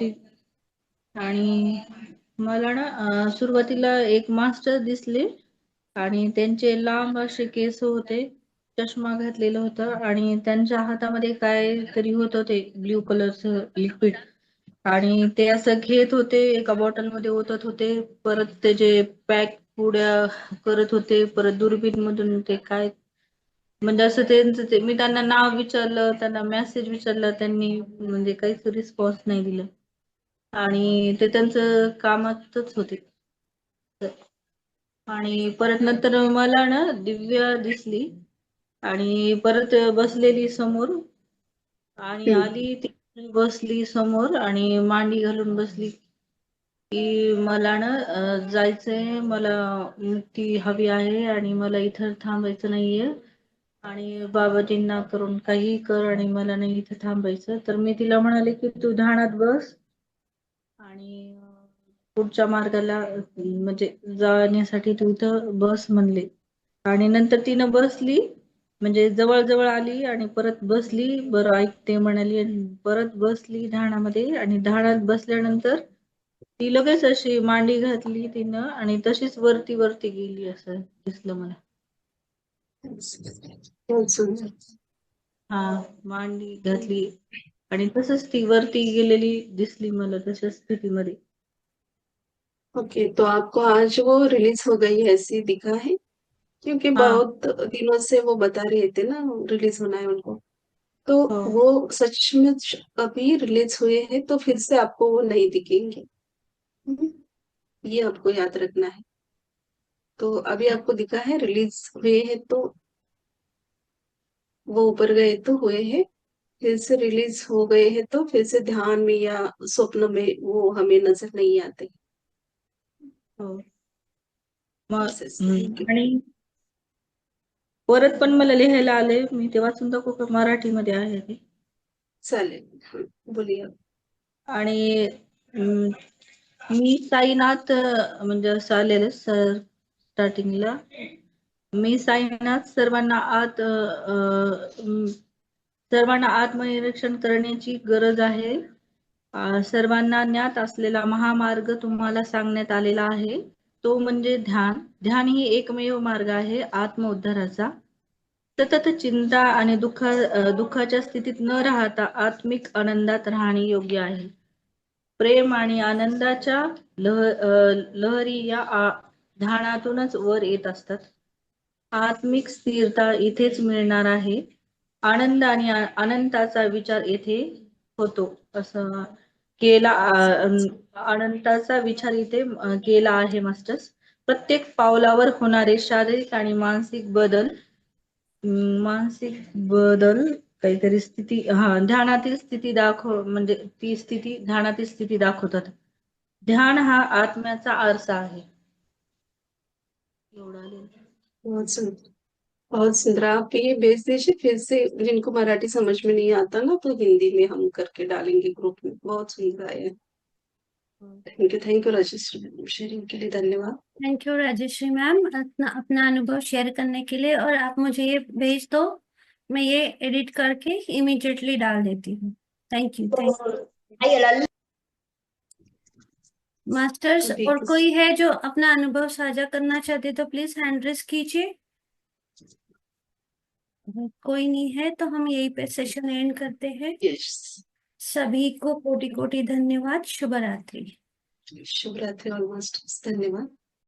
होती आणि मला ना सुरुवातीला एक मास्टर दिसले आणि त्यांचे लांब असे केस होते, चष्मा घातलेलं होतं आणि त्यांच्या हातामध्ये काय तरी होतं ते ब्ल्यू कलरचं लिक्विड आणि ते असं घेत होते, एका बॉटलमध्ये ओतत होते, परत त्याचे पॅक पुड्या करत होते, परत दुर्बीण मधून ते काय म्हणजे असं त्यांचं ते मी त्यांना नाव विचारलं, त्यांना मेसेज विचारला, त्यांनी म्हणजे काहीच रिस्पॉन्स नाही दिलं आणि ते त्यांचं कामातच होते. आणि परत नंतर मला ना दिव्या दिसली आणि परत बसलेली समोर आणि आली ती बसली समोर आणि मांडी घालून बसली की मला ना जायचंय, मला मुक्ती हवी आहे आणि मला इथं थांबायचं नाहीये आणि बाबाजींना करून काही कर आणि मला नाही इथे थांबायचं. तर मी तिला म्हणाले की तू ध्यानात बस आणि पुढच्या मार्गाला म्हणजे जाण्यासाठी तू इथं बस म्हणले आणि नंतर तिनं बसली म्हणजे जवळ जवळ आली आणि परत बसली, बरं ऐकते म्हणाली आणि परत बसली ध्यानामध्ये आणि ध्यानात बसल्यानंतर ती लगेच अशी मांडी घातली तिनं आणि तशीच वरती वरती गेली असं दिसलं मला. हा, मांडी घातली आणि तसंच ती वरती गेलेली दिसली मला तशाच स्थितीमध्ये. ओके, तो आपको आज वो रिलीज हो गई है ऐसी दिखा है? क्योंकि हाँ बहुत दिनों से वो बता रहे थे ना रिलीज होना है उनको, तो हाँ वो सचमुच अभी रिलीज हुए हैं तो फिर से आपको वो नहीं दिखेंगे। ये आपको याद रखना है। तो अभी आपको दिखा है रिलीज हुए हैं तो वो ऊपर गए तो हुए हैं, फिर से रिलीज हो गए हैं तो फिर से ध्यान में या स्वप्न में वो हमें नजर नहीं आते। हो. मग ऐसे ऐसे आणि परत पण मला लिहायला आले, मी ते वाचून दाखवू का? मराठीमध्ये आहे ते. चालेल, बोलिए आप. आणि मी साईनाथ म्हणजे असं आलेलं सर स्टार्टिंगला, मी साईनाथ सर्वांना सर्वांना आत्मनिरीक्षण करण्याची गरज आहे. सर्वांना ज्ञात असलेला महामार्ग तुम्हाला सांगण्यात आलेला आहे, तो म्हणजे ध्यान. ध्यान ही एकमेव मार्ग आहे आत्मउद्धाराचा. सतत चिंता आणि दुःखाच्या स्थितीत न राहता आत्मिक आनंदात राहणे योग्य आहे. प्रेम आणि आनंदाच्या लहरी या ध्यानातूनच वर येत असतात. आत्मिक स्थिरता इथेच मिळणार आहे. आनंद आणि अनंताचा विचार येथे होतो. असं केला अनंताचा विचार इथे केला आहे मास्टर्स. प्रत्येक पावलावर होणारे शारीरिक आणि मानसिक बदल काहीतरी स्थिती ध्यानातील स्थिती म्हणजे ती स्थिती ध्यानातील स्थिती दाखवतात. ध्यान हा आत्म्याचा आरसा आहे. एवढा बहुत सुंदर, बहुत सुंदर। आप ये भेज दीजिए फिर से, जिनको मराठी समझ में नहीं आता ना तो हिंदी में हम करके डालेंगे ग्रुप में। बहुत सुंदर आया है। Thank you Rajeshree ma'am, sharing के लिए धन्यवाद। थैंक यू राजेश्री मैम अपना अनुभव शेयर करने के लिए। और आप मुझे ये भेज दो, मैं ये एडिट करके इमीडिएटली डाल देती हूँ। Thank you. मास्टर्स और कोई है जो अपना अनुभव साझा करना चाहते तो प्लीज हैंड रेस कीजिए। कोई नहीं है तो हम यही पे सेशन एंड करते हैं। सभी को कोटि कोटि धन्यवाद। शुभ रात्रि। शुभ रात्रि ऑल मास्टर्स, धन्यवाद।